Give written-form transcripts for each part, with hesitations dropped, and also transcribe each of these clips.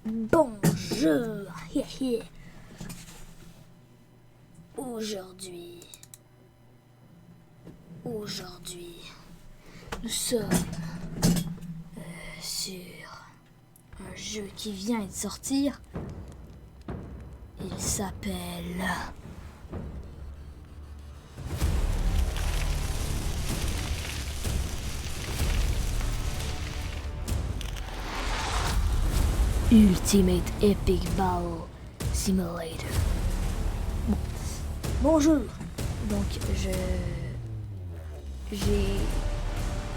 Bonjour. Aujourd'hui, nous sommes sur un jeu qui vient de sortir. Il s'appelle Ultimate Epic Battle Simulator. Bonjour. Donc je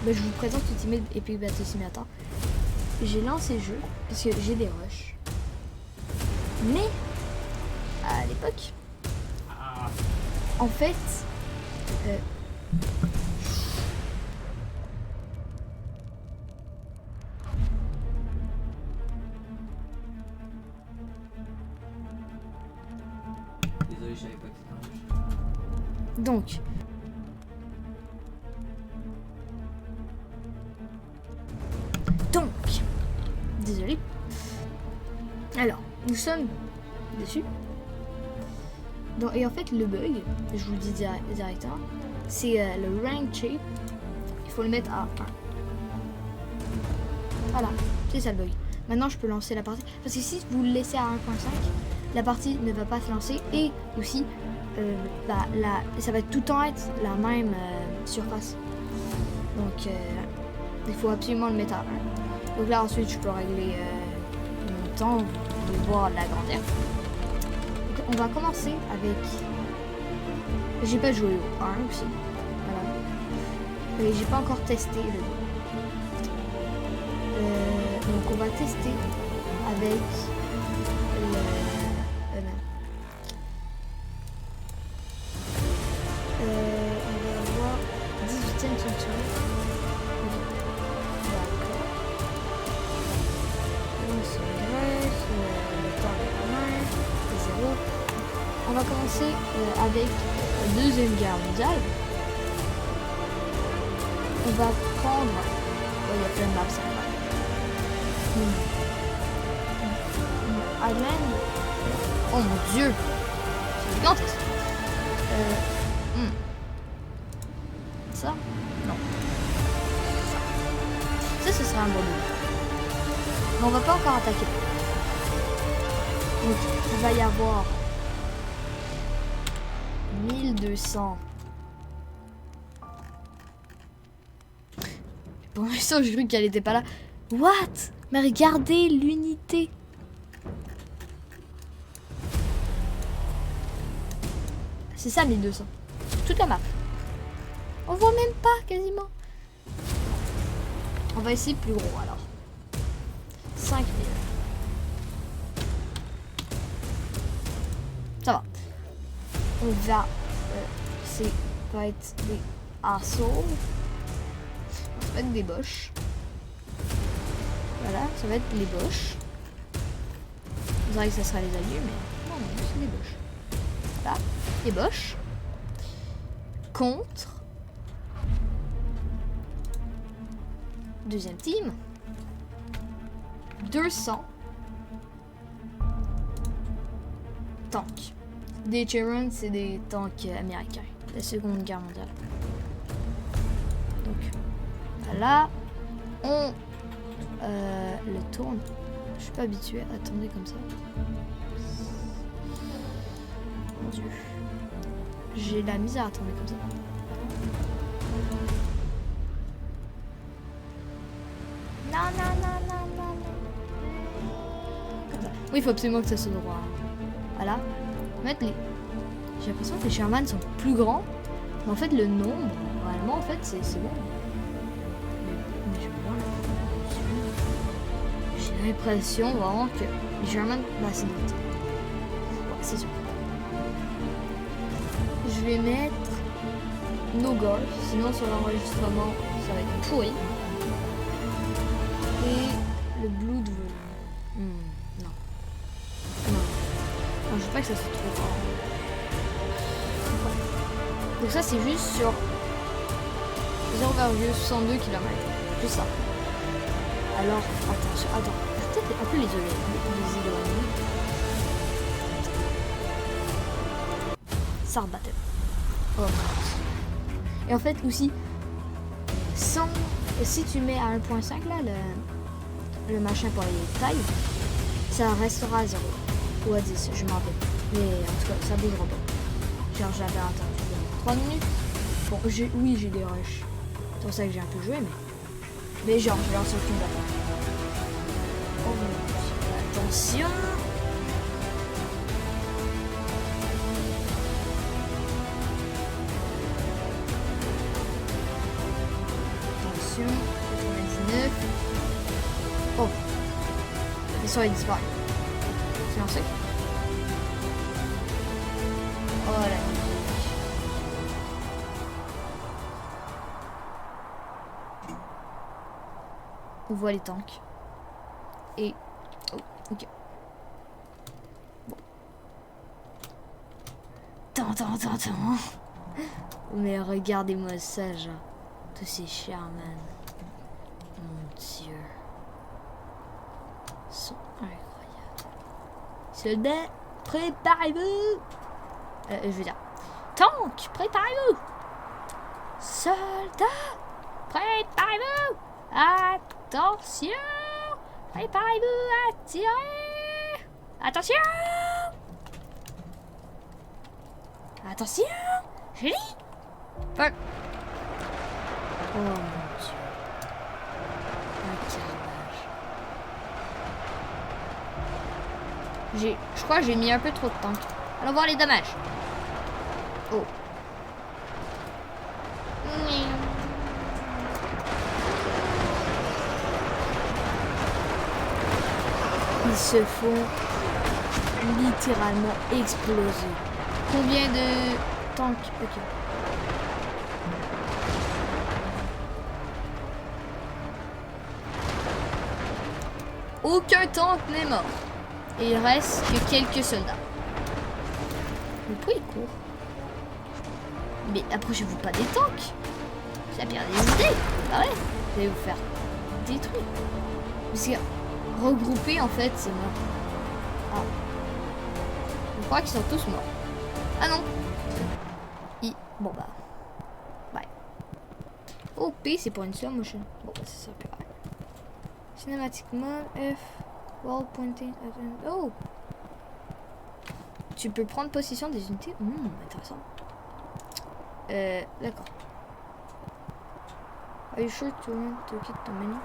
vous présente Ultimate Epic Battle Simulator. J'ai lancé le jeu parce que j'ai des rushs. Mais à l'époque, en fait, Désolé, je savais pas que c'était un rush. donc, désolé. Alors, nous sommes dessus. Donc, et en fait, le bug, je vous le dis directement, c'est le rank shape. Il faut le mettre à 1. Voilà, c'est ça le bug. Maintenant, je peux lancer la partie. Parce que si vous le laissez à 1.5, la partie ne va pas se lancer. Et aussi, ça va tout le temps être la même surface. Donc, il faut absolument le mettre à 1. Donc là, ensuite, je peux régler mon temps de voir la grandeur. Donc, on va commencer avec... J'ai pas joué au 1 aussi. Voilà. Et j'ai pas encore testé le 2. Donc on va tester avec le... on va avoir 18e century. On va commencer avec la Deuxième Guerre mondiale. On va prendre... il y a plein de maps, ça va. Ireland. Oh mon dieu, c'est gigantesque. Ça? Non. Ça, ce sera un bon but. Mais on va pas encore attaquer. Donc, il va y avoir 1200. Pour l'instant, j'ai cru qu'elle était pas là. What? Mais regardez l'unité. C'est ça 1200. Toute la map. On voit même pas quasiment. On va essayer plus gros alors. 5000. Ça va. On va... c'est va être des assauts. Ça va être des boches. Voilà, ça va être les boches. Vous dirait que ça sera les alliés, mais non, c'est des boches. Voilà, les boches. Contre. Deuxième team. 200. Tanks. Des Cherons, c'est des tanks américains. La Seconde Guerre mondiale. Donc, voilà. On le tourne. Je suis pas habituée à tourner comme ça. Mon dieu. J'ai la misère à tourner comme ça. Non. Comme ça. Oui, il faut absolument que ça soit droit. Voilà. Mettre les... J'ai l'impression que les Sherman sont plus grands. Mais en fait, le nombre, réellement, en fait, c'est bon. Mais je vois là. J'ai l'impression vraiment que les Sherman, là, c'est notre. Ouais, c'est sûr. Je vais mettre nos golfs, sinon sur l'enregistrement, ça va être pourri. Et le Blood non. Non, je veux pas que ça soit trop fort. Donc ça c'est juste sur 0,62 km. Juste ça. Alors, attends, Peut-être un peu les éloigner. Sard Battle. Oh mon Dieu. Et en fait aussi, si tu mets à 1.5 là, le machin pour les tailles, ça restera à 0 ou à 10, je m'en rappelle. Mais en tout cas, ça bougera pas. Genre j'avais entendu 3 minutes. Bon, oui, j'ai des rushs. C'est pour ça que j'ai un peu joué, mais genre, je lance aucune bataille. Oh mon Dieu. Attention. Attention. 99. Oh. Le vaisseau est disparu. C'est lancé. Oh la musique. On voit les tanks. Et... Oh, ok. Bon. Tant. Mais regardez-moi ça, genre. Tous ces Sherman. Mon Dieu. Ils sont incroyables. Soldats, préparez-vous. Je veux dire. Tank, préparez-vous. Soldats, préparez-vous. Attention. Préparez-vous à tirer. Attention. Attention. J'ai dit. Fuck. Oh mon Dieu. Un carnage. Je crois que j'ai mis un peu trop de temps. Allons voir les dommages. Oh. Ils se font littéralement exploser. Combien de tanks? Ok. Aucun tank n'est mort. Et il reste que quelques soldats. Mais pourquoi ils courent? Mais approchez-vous pas des tanks. C'est la pire des idées. Ah ouais, vous allez vous faire détruire. Parce que regrouper en fait c'est mort. Ah. Je crois qu'ils sont tous morts. Ah non. Bon bah. Bye. Oh P c'est pour une slow motion. Bon bah ça sert plus à rien. Cinematic mode F. Wall pointing. Oh. Tu peux prendre possession des unités. Intéressant. D'accord. Are you sure to want to get the menu?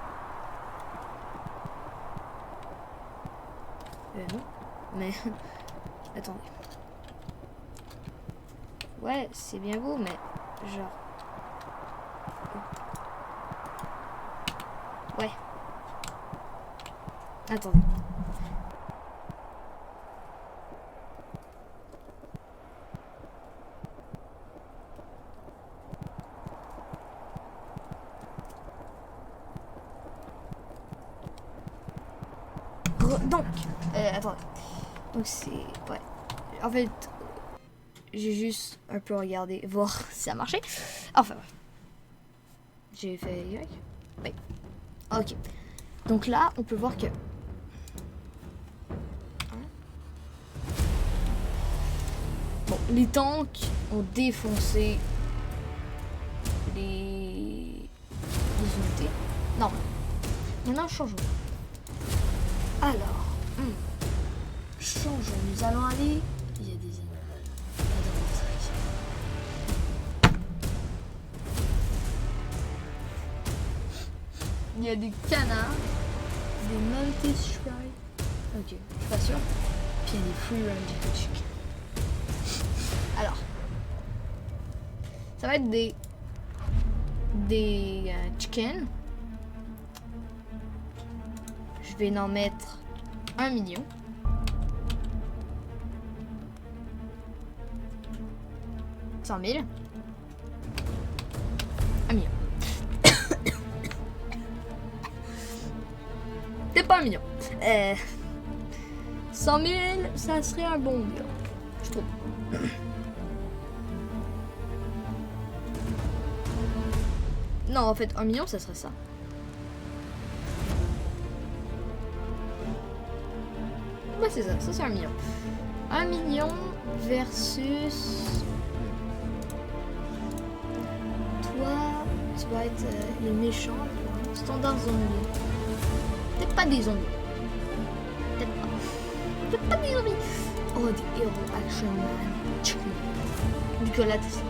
Non. Mais... Attendez. Ouais, c'est bien beau, mais... Genre... Ouais. Attendez. Donc, attendez. Donc c'est... Ouais. En fait, j'ai juste un peu regardé, voir si ça marchait. Enfin, bref. J'ai fait Y. Oui. Ok. Donc là, on peut voir que... Bon, les tanks ont défoncé les unités. Non. Maintenant, changeons. Alors, changeons. Nous allons aller... Il y a des ennemis. Il y a des canards, des Mantis Shrine. Ok, je suis pas sûr. Puis il y a des Free Range Chicken. Alors, ça va être des chicken. Je vais en mettre 1 million. « 100 000. 1 million. C'est pas 1 million. 100 000, ça serait un bon million, je trouve. Non, en fait, 1 million, ça serait ça. bah c'est ça c'est 1 million. 1 million versus... Toi, tu vas être les méchants. Standard zombie. Peut-être pas des zombies. Peut-être pas des zombies. Oh, des héros action man. Nicolas Tesla.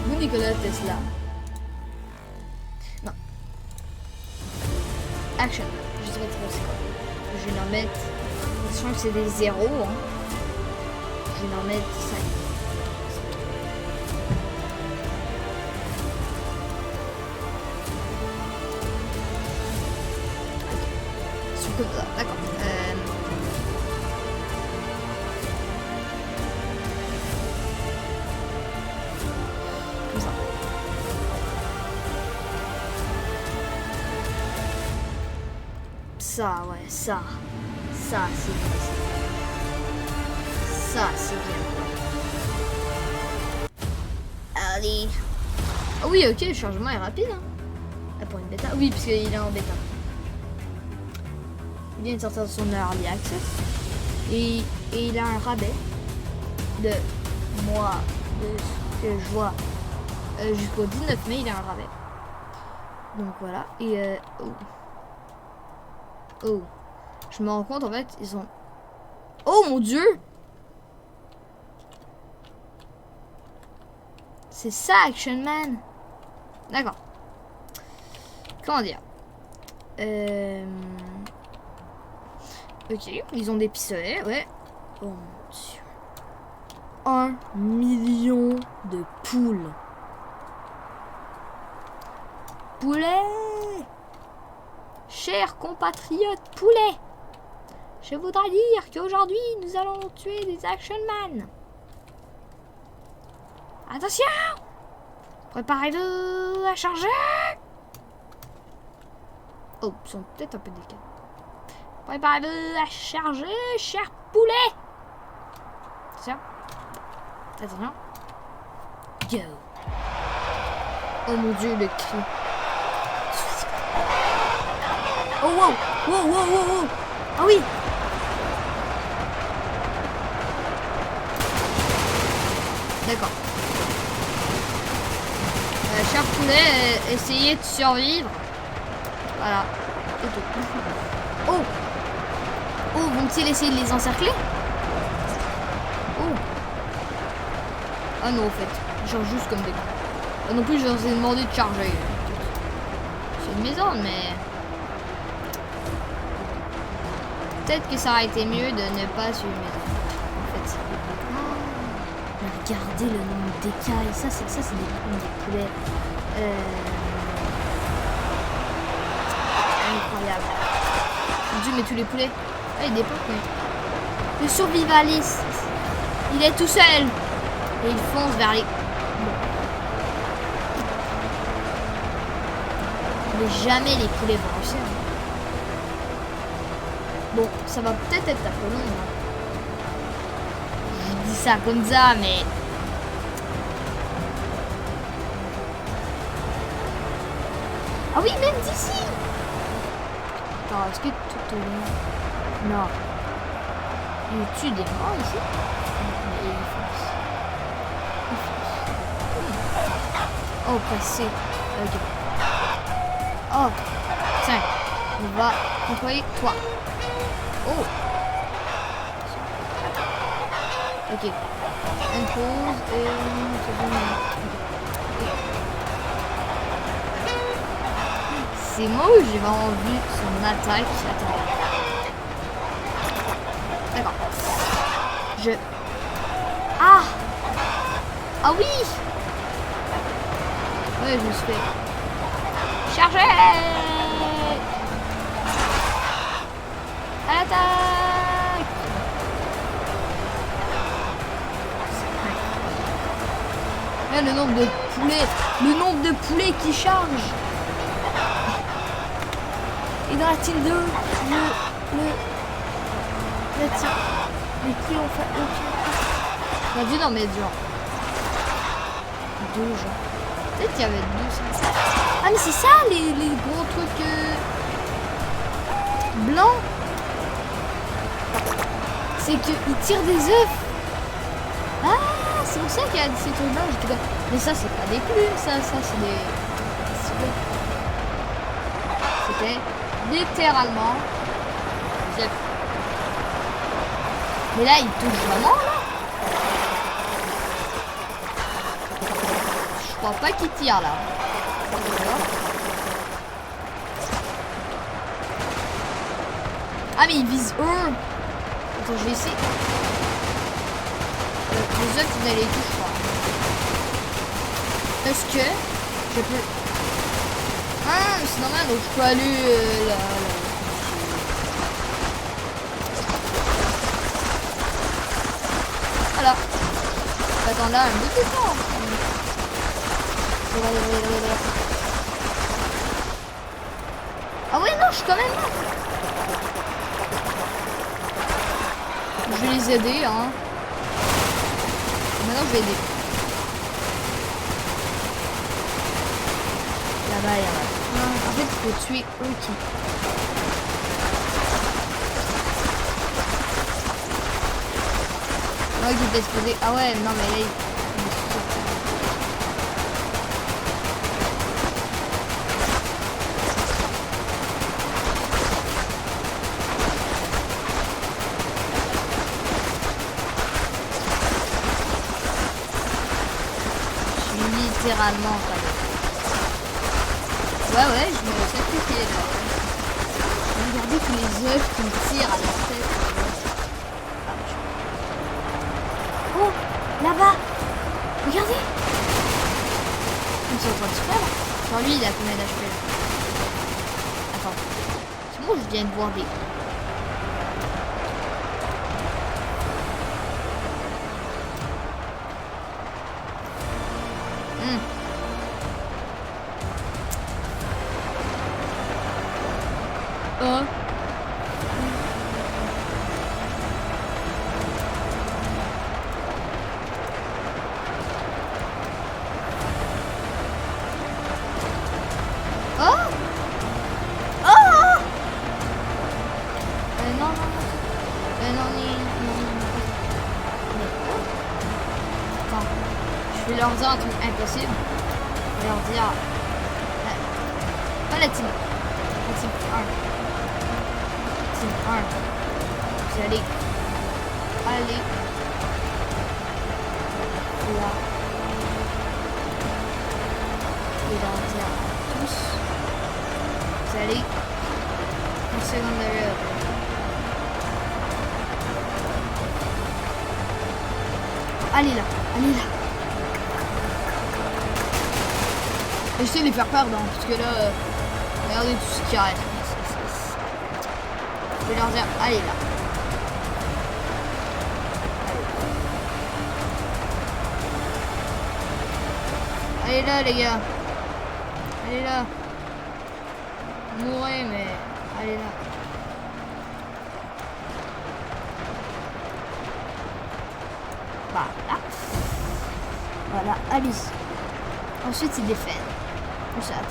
Vous, Nicolas Tesla. Non. Action. Je sais pas trop c'est quoi. Je vais en mettre. Je sens que c'est des zéros. Hein. Je vais en mettre 5. Comme ça, d'accord. Comme ça. Ça, ouais, ça. Ça, c'est bien. Ça, c'est bien. Allez. Ah oui, ok, le changement est rapide. Hein. Ah, pour une bêta. Oui, parce qu'il est en bêta. Il vient de sortir de son early access et il a un rabais de moi de ce que je vois jusqu'au 19 mai il a un rabais donc voilà et oh je me rends compte en fait ils ont oh mon dieu c'est ça Action Man d'accord comment dire ok, ils ont des pistolets, ouais. Oh mon dieu. 1 million de poules. Poulet! Chers compatriotes poulet! Je voudrais dire qu'aujourd'hui, nous allons tuer des Action Man. Attention! Préparez-vous à charger! Oh, ils sont peut-être un peu décalés. Préparez-vous à charger, cher poulet! Attention. Attention. Go! Oh mon dieu, le cri. Oh wow! Wow, wow, wow, wow! Ah oui! D'accord. Cher poulet, essayez de survivre. Voilà. C'est tout. Oh! Oh, vont-ils essayer de les encercler? Oh! Ah non, en fait. Ils chargent juste comme des cons. Ah non plus, je leur ai demandé de charger. C'est une maison, mais... Peut-être que ça aurait été mieux de ne pas suivre une maison. En fait, c'est... Oh, regardez le nombre d'écailles. Ça, c'est des poulets. Incroyable. Mon dieu, mais tous les poulets... Ah, il dépend, mais... Le survivaliste, il est tout seul. Et il fonce vers les... Mais jamais les poulets vont réussir. Bon, ça va peut-être être un peu long. Hein. Je dis ça comme ça, mais... Ah oui, même d'ici. Attends, est-ce que tout au long... Non. Il tue des morts ici. Et il fonce. Oh, passé. Ok. Oh. Tiens. On va employer toi. Oh. Ok. On pose et... C'est moi où j'ai vraiment vu son attaque. Attends. D'accord. Ah! Ah oui! Ouais, je me suis fait... Charger! À l'attaque! Là, le nombre de poulets qui chargent! Et dans la team 2, les qui ont fait aucun. On a dû en mettre genre 2 gens. Peut-être qu'il y avait 200. Ah mais c'est ça les gros trucs blancs. C'est qu'ils tirent des œufs. Ah, c'est pour ça qu'il y a ces trucs blancs. J'étais comme, mais ça c'est pas des plumes, ça c'est des... C'était littéralement des œufs. Mais là il touche vraiment là. Je crois pas qu'il tire là. Ah mais ils visent eux. Attends, je vais essayer. Les œufs, vous allez les toucher pas. Est-ce que je peux... Ah, mais c'est normal, donc je peux aller là. Voilà. Attends là, un peu de temps. Ah ouais, non, je suis quand même là. Je vais les aider, hein. Maintenant, je vais aider. Là-bas, il y en a. En fait, il faut tuer eux qui... Non, il peut exploser. Ah ouais, non, mais là, il... littéralement pas de... Ouais, je me sacrifie là. Regardez tous les œufs qui me tirent à la tête. Oh, là-bas. Regardez. Ils sont en train de se perdre. Genre lui, il a combien d'HP là? Attends. C'est bon, je viens de voir des... Je vais leur dire un truc impossible. Je vais leur dire... Pas la team. La team 1. Team 1. Vous allez... Allez. Là. Je vais leur dire à tous. Vous allez... Une seconde de l'heure. Allez là. Allez là. J'essaie de les faire perdre, hein, parce que là, regardez tout ce qui reste. Je vais leur dire, allez là. Allez là, les gars. Allez là. Mourrez, mais allez là. Voilà. Voilà, allez-y. Ensuite, c'est défaite. Ou ça attaque.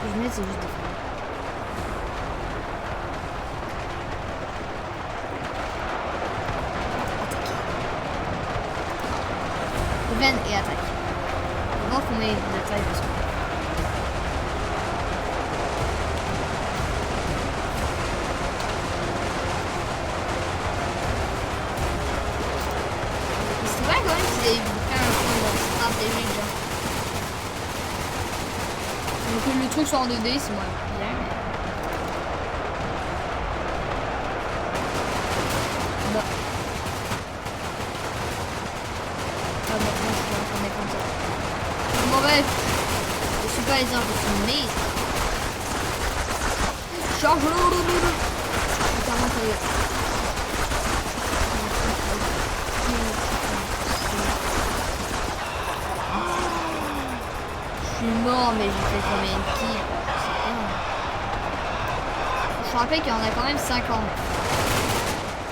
Je mets, c'est juste défaite. Ven et attaque. On va voir combien d'attaque parce que... C'est vrai quand même qu'ils avaient fait un peu de stratégie genre. Donc le truc soit en 2D, c'est moins bien, mais... Bah. Ah bah, moi je suis en train de comme ça. Bon bref, je suis pas les armes, je suis maître. Charge l'eau. Je suis mort, mais j'ai fait combien de kills? Je rappelle qu'il y en a quand même 50.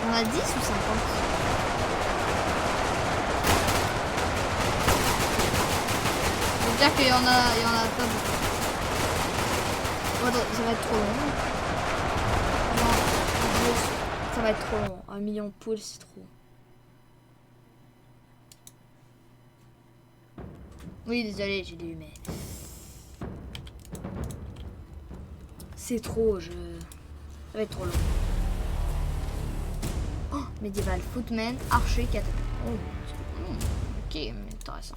On a 10 ou 50? J'espère qu'il y en a pas beaucoup. Oh, attends, ça va être trop long. Non, ça va être trop long. 1 million de poules, c'est trop. Oui, désolé, j'ai lu, mais... C'est trop, Ça va être trop long. Oh, médiéval, footman, archer, catapult. Oh, ok, mais intéressant.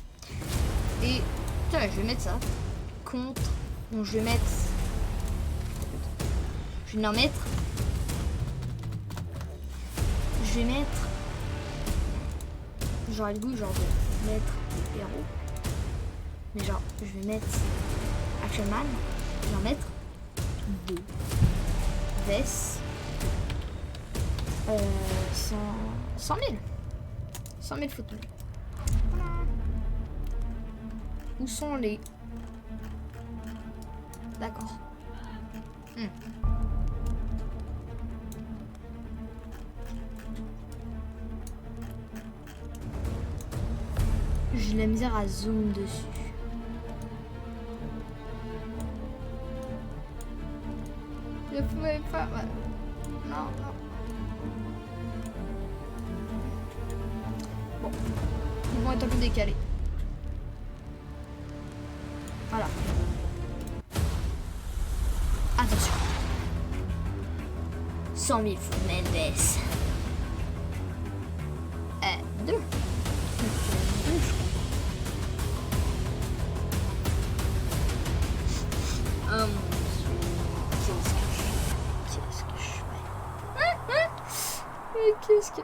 Et, tiens, je vais mettre ça. Contre... Donc, je vais mettre... Je vais en mettre... Je vais mettre... J'aurais le goût, genre, de mettre des héros. Mais genre, je vais mettre Action Man, je vais en mettre 2. Vess. 100 000. 100 000 footmen. Voilà. Où sont les... D'accord. J'ai la misère à zoom dessus. Je pouvais pas... Non, non. Bon. Ils vont être un peu décalés. Voilà. Attention. 100 000 footmen baisse. 2. Qu'est-ce que je fais? Qu'est-ce que...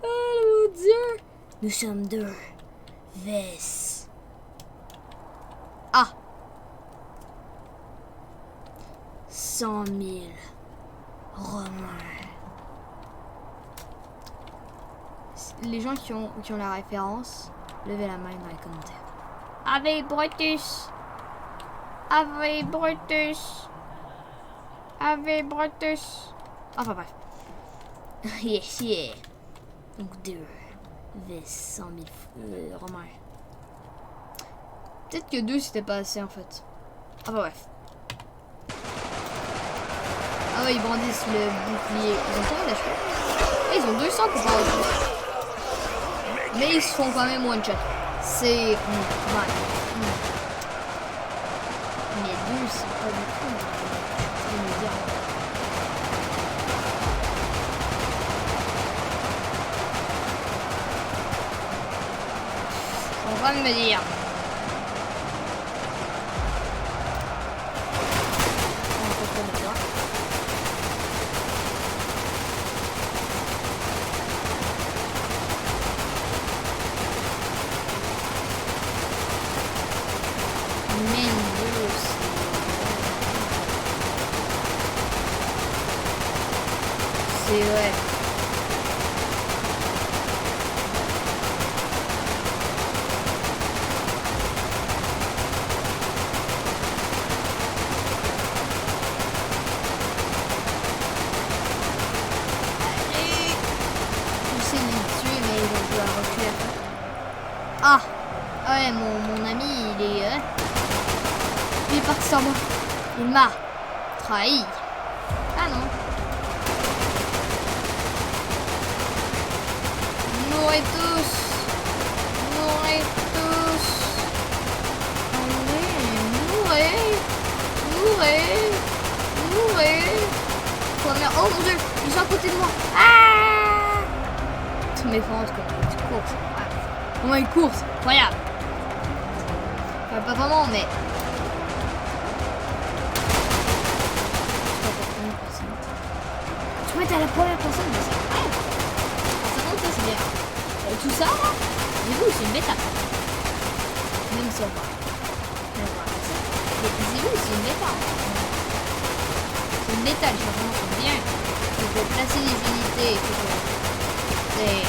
Oh mon Dieu! Nous sommes 2. Vess. Ah! 100 000 Romains. Les gens qui ont la référence, levez la main dans les commentaires. Ave Brutus! Ave Brutus! Ave Brutus! Enfin bref. Yes, yeah. Donc 2. Vess 100 000 Romains. Peut-être que 2 c'était pas assez en fait. Enfin bref. Ah ouais, ils brandissent le bouclier. Ils ont combien d'HP? Ils ont 200 pour pas revenir. Mais ils se font quand même one shot. C'est... ouais. Mais 2 c'est pas du tout. Je vais me dire. On va me dire. C'est vrai. Ah ouais, mon ami, il est parti sans moi. Il m'a trahi. Ah non. Mourrez tous. Mourrez tous. Mourrez. Mourrez. Mourrez. Oh mon dieu, ils sont à côté de moi. Ah! Toutes mes France, quoi. Tu cours. Comment une course, incroyable. Enfin, pas vraiment, mais... Tu peux être à la première personne, mais c'est vrai. Ça monte, ça c'est bien. Et tout ça, là, dis-vous, c'est une bêta. Même si on va... Dis-vous, c'est une bêta. C'est une bêta, les changements sont bien. Il faut placer les unités, il faut... C'est...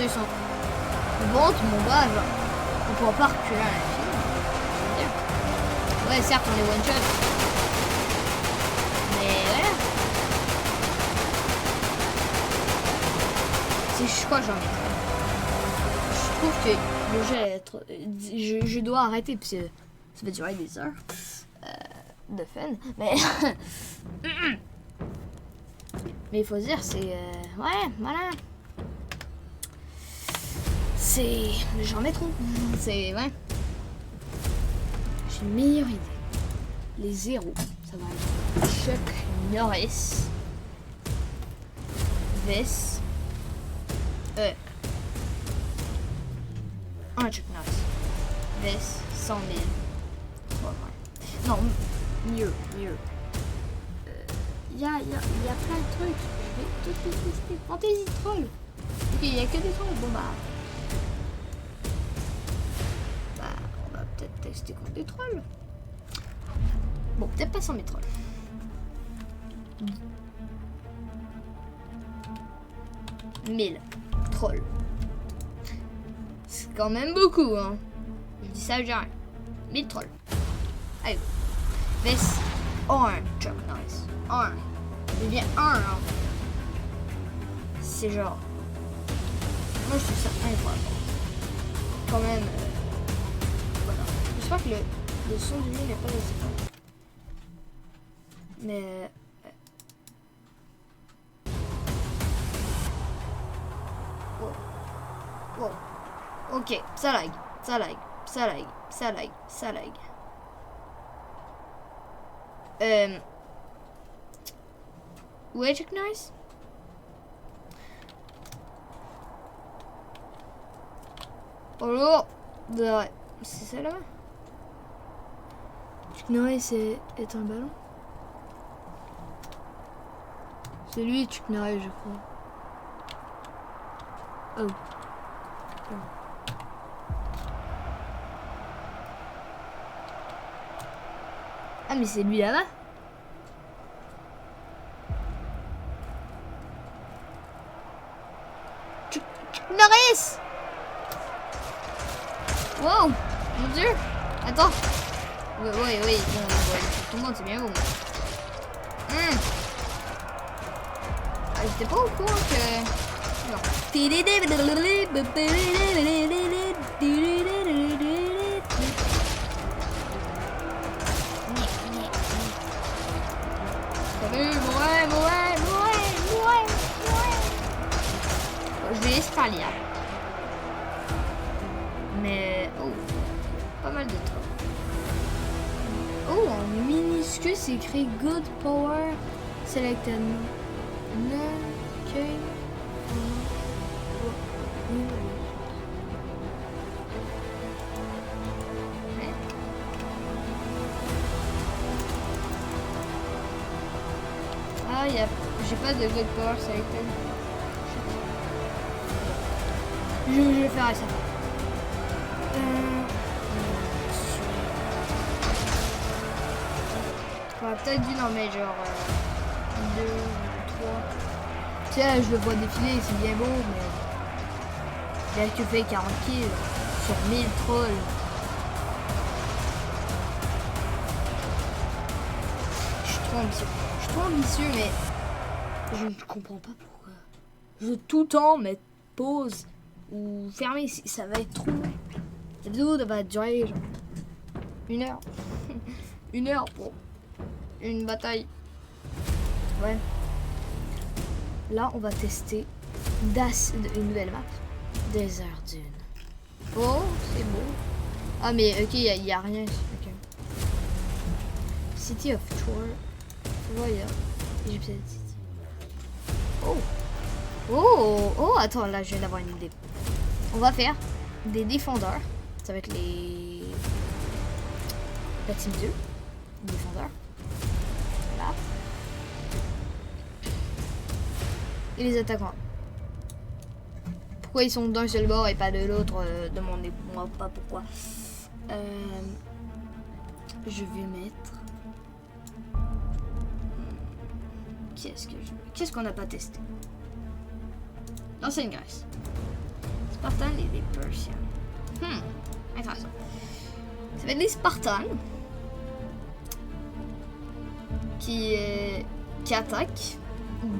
sont bon, tout mon bas, genre. On pourra pas reculer à l'infini. Ouais, certes, on est one shot. Mais voilà. Je crois que j'en ai. Je trouve que le jeu est trop... je dois arrêter parce que ça va durer des heures de fun. Mais mais il faut dire c'est ouais voilà. C'est j'en ai trop. C'est ouais. J'ai une meilleure idée. Les zéros, ça va être Chuck Norris. Vess. Un Chuck Norris. Vess, 100 000. Ouais. Non, mieux. Il y a plein de trucs. Je vais tout les tester. Fantasy Troll. Ok, il n'y a que des trolls. Bon bah, on va peut-être tester contre des trolls. Bon, peut-être pas 100 000 trolls. 1000 trolls. C'est quand même beaucoup, hein. Je dis ça, j'ai rien. 1000 trolls. Allez. Vess. Un Chuck Norris. Un. Il vient un, hein. C'est genre. Moi, je trouve ça incroyable. Quand même. Voilà. J'espère que le son du jeu n'est pas assez fort. Mais. Wow. Ok, ça lag. Où est Chuck Norris? Oh, ouais. C'est ça là-bas? Chuck Norris est un ballon? C'est lui Chuck Norris, je crois. Oh. Ah mais c'est lui là-bas. Chuck Norris. Wow, mon dieu. Attends. Oui, bon, tout le monde c'est bien bon. Ah, j'étais pas au courant que... Non. Je vais laisser parler. Mais oh, pas mal de trucs. Oh, en minuscule, c'est écrit Good Power Selected. Ah, j'ai pas de Good Power Selected. Je vais faire ça. J'aurais peut-être dû en mettre genre 2, 3. Tiens, je le vois défiler, c'est bien beau, mais j'ai que fait 40 kills sur 1000 trolls. Je suis trop ambitieux, mais je ne comprends pas pourquoi. Je veux tout le temps mettre pause ou fermer, ça va être trop long. Cette vidéo va durer genre 1 heure. 1 heure pour une bataille. Ouais. Là, on va tester une nouvelle map. Desert Dune. Oh, c'est beau. Ah, mais ok, il n'y a rien. Okay. City of Troy. Voyons. Egyptian City. Oh, attends, là, je viens d'avoir une idée. On va faire des défendeurs. Ça va être la team 2. Défendeurs. Là. Et les attaquants. Pourquoi ils sont d'un seul bord et pas de l'autre? Demandez-moi pas pourquoi. Je vais mettre... Qu'est-ce qu'on n'a pas testé? L'ancienne Grèce. Spartans et les Persians. Intéressant. Ça va être les Spartans qui attaquent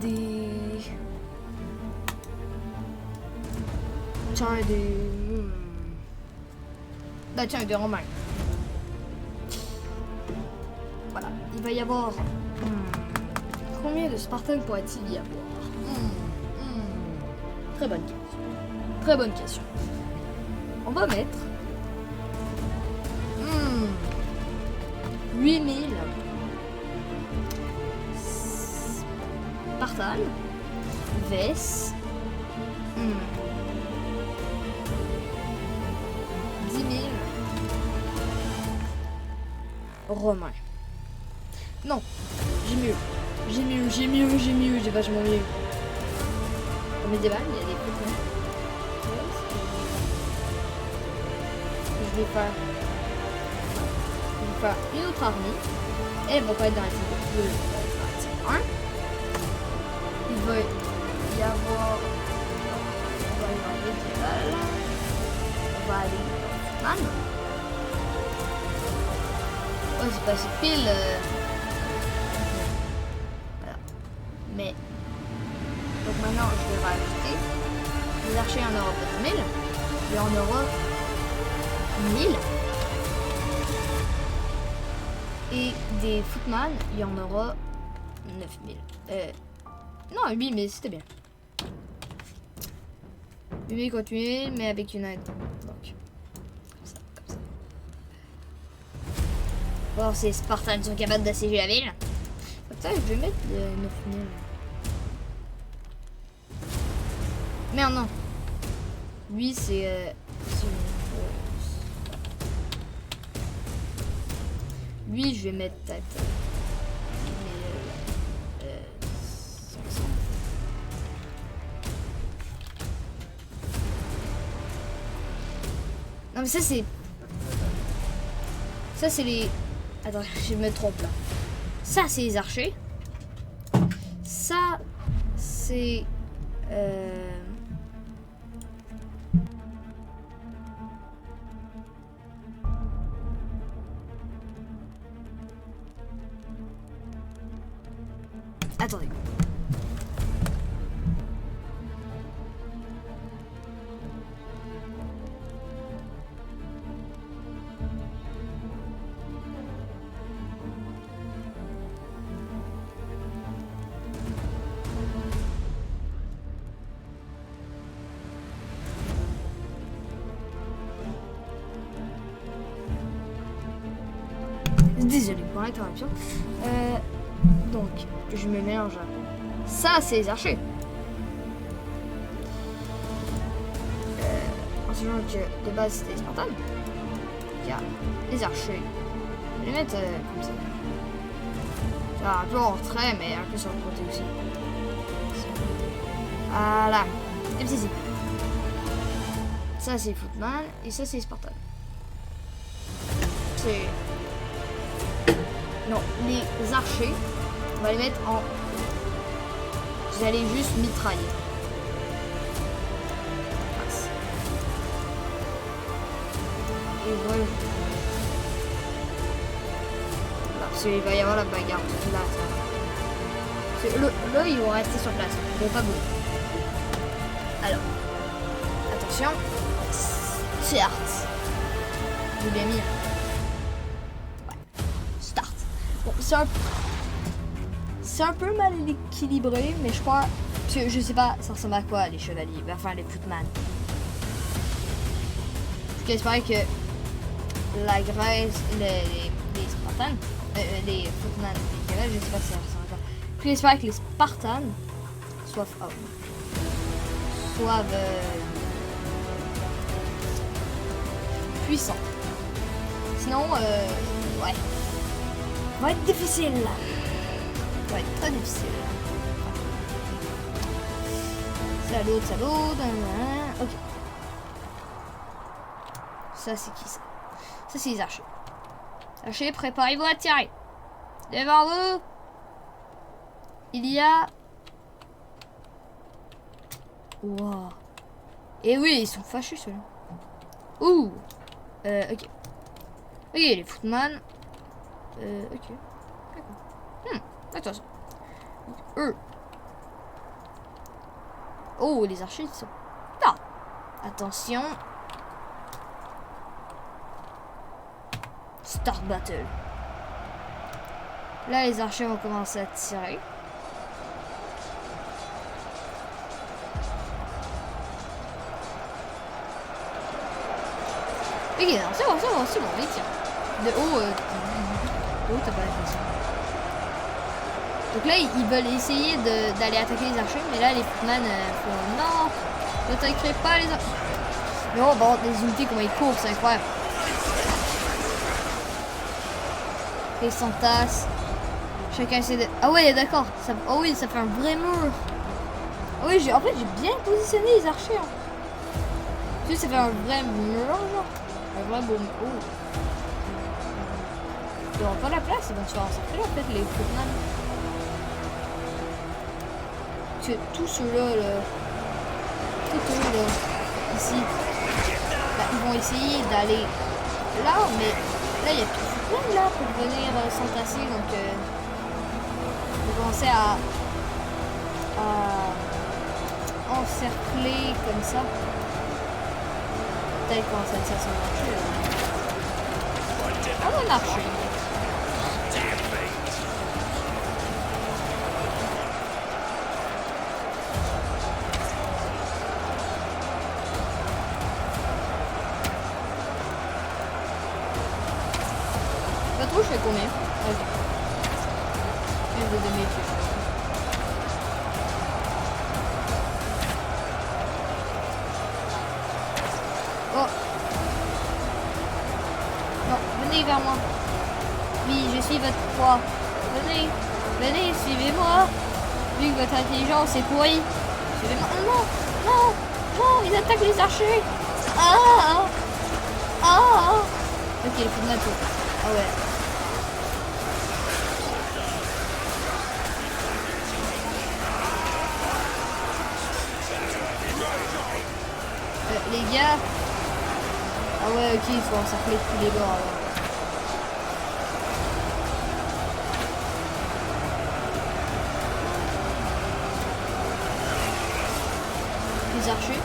des... Tiens, des Romains. Voilà, il va y avoir... Combien de Spartans pourrait-il y avoir? Très bonne question. Très bonne question. On va mettre... 8000 Spartans vs 10 000 Romains. Non, j'ai mieux. J'ai vachement mieux. Au médiéval, il y a des trucs. Je vais faire une autre armée. Elle va pas être dans la team 2, elle va être dans la team 1. Il va y avoir... On va aller dans le médiéval. On va aller dans le man. Oh, c'est passé pile. Voilà. Mais... Donc maintenant, je vais rajouter. Les archers en aura pas 1000. Et en aura 1000. Et des footman, il y en aura 9000. Non, 8000, c'était bien. 8000 contre 8000, mais avec une aide. Donc, comme ça. Voir si les Spartans sont capables d'assiéger la ville. Attends, je vais mettre 9000. Merde, non. Lui, c'est... Lui, je vais mettre peut-être... 500. Non, mais ça, c'est... Ça, c'est les... Attends, je me trompe, là. Ça, c'est les archers. Ça, c'est... Attendez. Désolé pour l'interruption. Donc, je me mélange. Ça, c'est les archers. En sachant que de base, c'était les Spartans. Il y a les archers. Je vais les mettre comme ça. Alors, un peu en retrait, mais un peu sur le côté aussi. Voilà. Et puis ici. Ça, c'est Footman. Et ça, c'est Spartan. C'est... Non, les archers, on va les mettre en... Vous allez juste mitrailler. Passe. Et voilà. Parce qu'il va y avoir la bagarre toute là. Là, ils vont rester sur place. Ils vont pas bouger. Alors, attention. Start. J'ai bien mis. Ouais. Start. Bon, c'est un peu mal équilibré, mais je crois que je sais pas, ça ressemble à quoi les chevaliers, enfin les footman. J'espère que la Grèce, les Spartans, les footman, je sais pas si ça ressemble à quoi. J'espère que les Spartans soient puissants. Sinon, ouais, ça va être difficile là. Ça va être très difficile. Ça l'autre. Ok. Ça, c'est qui ça? Ça, c'est les archers. Archers, préparez-vous à tirer. Devant vous, il y a... Wow. Et oui, ils sont fâchés ceux-là. Ouh. Ok. Ok, les footman. Ok. D'accord. Attention. Eux. Oh, les archers, ils sont là. Attention. Start battle. Là, les archers vont commencer à tirer. Ok, non, c'est bon, il tire. De haut, t'as pas la façon. Donc là, ils veulent essayer d'aller attaquer les archers, mais là, les footman font non, n'attaquerez pas les archers. Mais oh, bon, des unités, comment ils courent, c'est incroyable. Ils s'entassent. Chacun essaie de. Ah ouais, d'accord. Oh oui, ça fait un vrai mur. Ah oui, en fait, j'ai bien positionné les archers. Hein. Tu sais, ça fait un vrai mur, genre. Un vrai beau mur. Oh. Ils n'auront pas la place, ils vont se faire encercler en fait, les footman. Que tous ceux-là, tout eux là, ici, bah, ils vont essayer d'aller là, mais là, il n'y a plus de footman là pour venir s'entasser, donc ils vont commencer à encercler comme ça. Peut-être qu'on ça marcher. Ça va marcher. Pas trop, je fais combien? Ok. Je vais donner plus. Oh. Non, venez vers moi. Oui, je suis votre proie. Venez, venez, suivez-moi. Vu que votre intelligence est pourrie. Suivez-moi. Non, non, non, ils attaquent les archers. Ah, ah. Ok, il faut de la tour. Ah ouais. Les gars. Ah ouais, ok, il faut encercler tous les bords alors. Les archers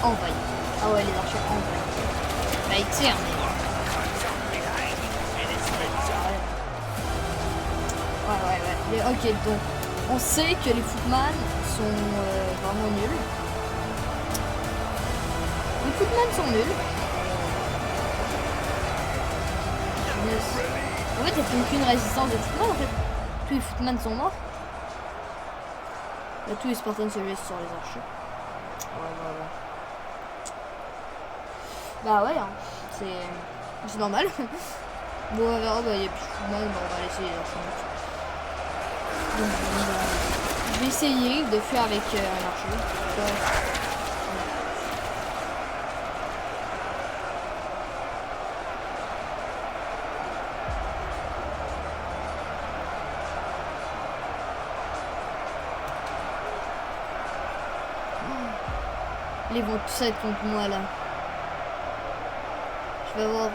envahis. Ah ouais, les archers envahis. Bah, ils tirent, mais. Ouais. Ok, donc on sait que les footman sont vraiment nuls. Les footman sont nuls. En fait, il n'y a aucune résistance de footman. En fait, tous les footman sont morts. Là, tous les Spartans se laissent sur les archers. Ouais. Bah ouais, hein. C'est normal. Bon, on verra, bah il n'y a plus de footman, bah, on va laisser les archers. Donc, je vais essayer de fuir avec un archer. Ils vont tous être contre moi là. Je vais avoir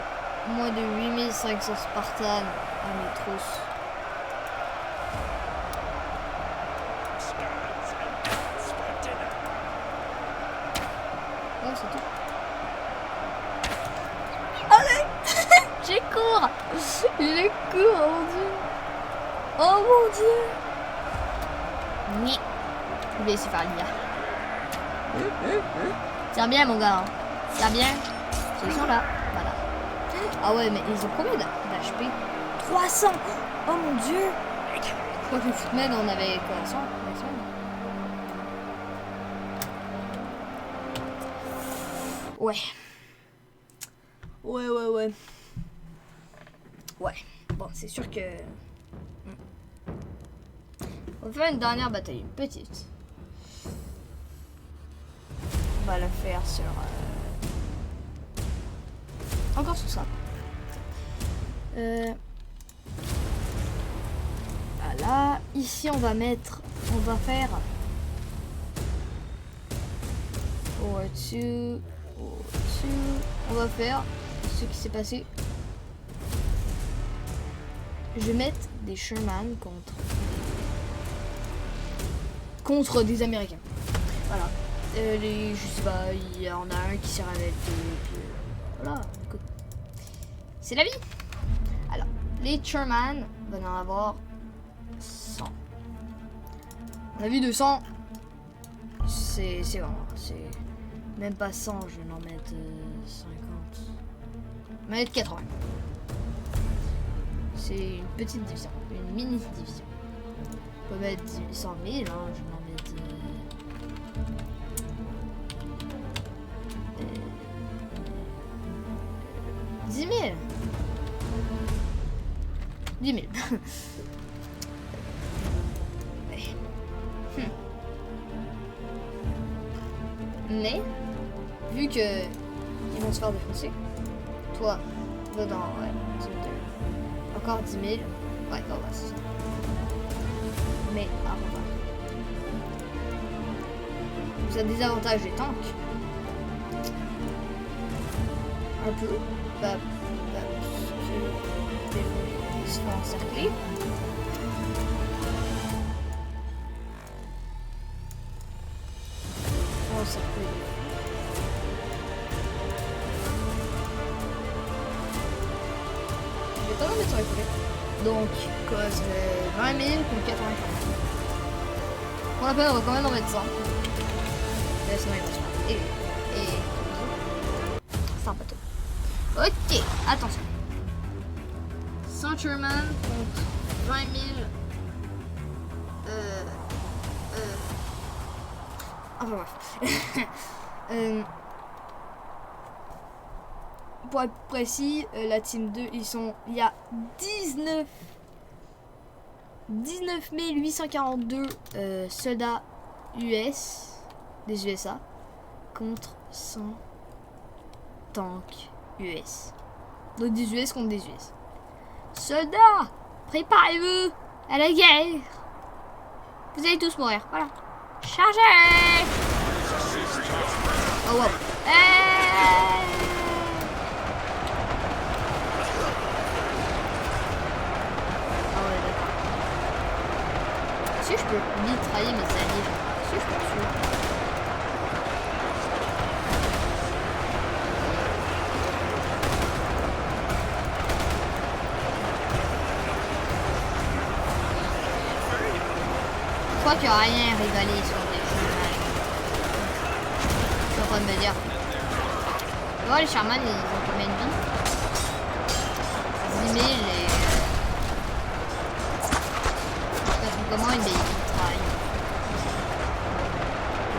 moins de 8500 Spartans à mes trousses. Oh, c'est tout. Allez. J'ai cours. J'ai cours, oh mon dieu. Oh mon dieu. Oui. Je vais essayer de faire l'IA. Tiens bien mon gars, tiens bien, ils sont là, voilà. Ah ouais, mais ils ont combien d'HP? 300. Oh mon dieu. Je crois que les footmen on avait quoi, 100? Ouais, bon c'est sûr que on va faire une dernière bataille, une petite. On va la faire sur encore sur ça. Voilà, ici on va faire Au-dessus. Au-dessus. On va faire ce qui s'est passé. Je vais mettre des Sherman contre des Américains. Voilà. Je sais pas, il y en a un qui s'est révélé. Voilà, écoute. C'est la vie. Alors, les Sherman vont en avoir 100. On a vu 200. C'est vraiment, c'est même pas 100, je vais en mettre 50. Je vais mettre 80. C'est une petite division, une mini division. On peut mettre 100 000, hein, je vais en mettre 10 000. 10 000. Mais, vu que ils vont se faire défoncer, toi, va dans, encore 10 000. Ouais, ouais, c'est ça. Mais, à revoir. Vous avez des avantages des tanks. Un peu. Ils se font encercler. Je vais pas le mettre sur les côtés. Donc, quoi, ça fait 20 000 contre 80 000. Pour la peine, on va quand même en mettre 100. Mais sinon, il va se faire. Et... c'est un bateau. Ok, attention. 100 Sherman contre 20 000. Enfin bref. Pour être précis, la team 2, il y a 19 842 soldats US, des USA, contre 100 tanks US. Donc des US contre des US. Soldats, préparez-vous à la guerre. Vous allez tous mourir, voilà. Chargez! Oh wow. Ah ouais, d'accord. Si je peux mitrailler mes alliés. Si je peux le tuer. Je crois qu'il n'y a rien à rigoler sur les Sherman. Je suis en train de me dire. Tu vois, les Sherman, ils ont combien de vie? 10 000 et... comment ils mitraillent.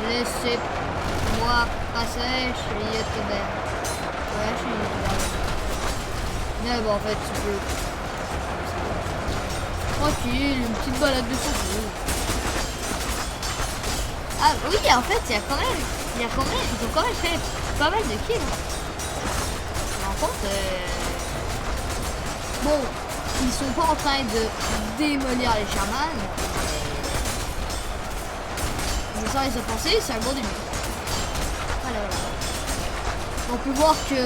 Laissez-moi passer, je suis youtubeur. Ouais, je suis youtubeur. Mais bon, en fait, tu peux... tranquille, une petite balade de santé. Ah oui, en fait, ils ont quand même fait pas mal de kills. En compte, bon, ils sont pas en train de démolir les Sherman. Mais sans les offenser, c'est un bon début. Voilà. On peut voir que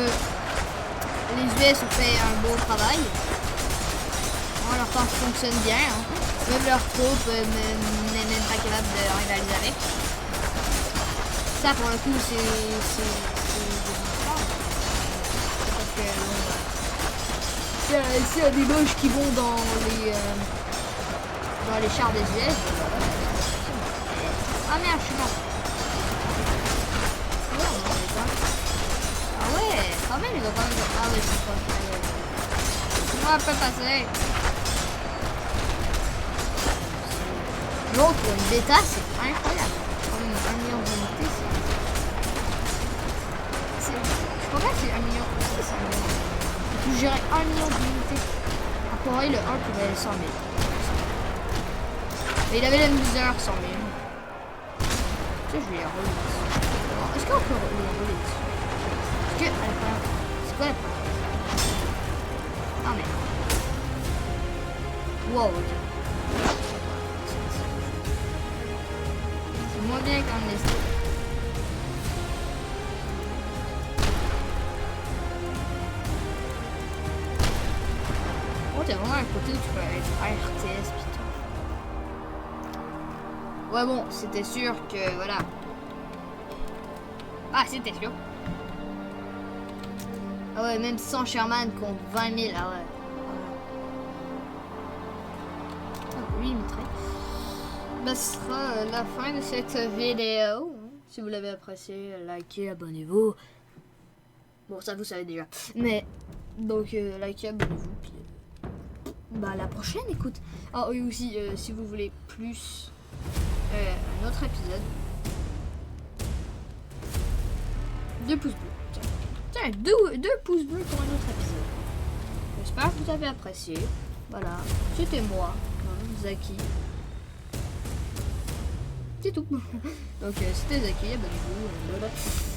les US ont fait un beau travail. Bon, leur tank fonctionne bien. Hein. Même leur troupe n'est même pas capable de rivaliser avec. Ça pour le coup c'est parce que s'il y a des bugs qui vont dans les chars des US. Ah merde, je suis mort. Ah ouais, quand même ils ont quand même. Ah ouais, c'est quoi. Moi je peux passer. L'autre une bêta c'est incroyable. Quand même 1 million d'unités c'est. Je crois pas que c'est 1 million. C'est 1 million. Il faut gérer 1 million d'unités. Après le 1 pouvait 100 000. Mais il avait la misère 100 000. Tu sais, je vais les rouler dessus. Est-ce qu'on peut les rouler dessus? Est-ce que à la fin. C'est quoi la fin? Ah merde. Wow, ok. C'est moins bien qu'un escape. contre, il y a vraiment un côté où tu peux être RTS pis tout. Ouais, bon, c'était sûr que, voilà. Ah, c'était sûr. Ah ouais, même sans Sherman compte 20 000, ah ouais. Ah, lui, il mettrait. Bah, ce sera la fin de cette vidéo. Si vous l'avez apprécié, likez, abonnez-vous. Bon, ça vous savez déjà. Mais, donc, likez, abonnez-vous. Puis, bah, à la prochaine, écoute. Ah oui, aussi, si vous voulez plus un autre épisode. 2 pouces bleus. Tiens, 2 pouces bleus pour un autre épisode. J'espère que vous avez apprécié. Voilà, c'était moi, Zaki. C'est tout. Donc c'était Zaki, abonnez-vous.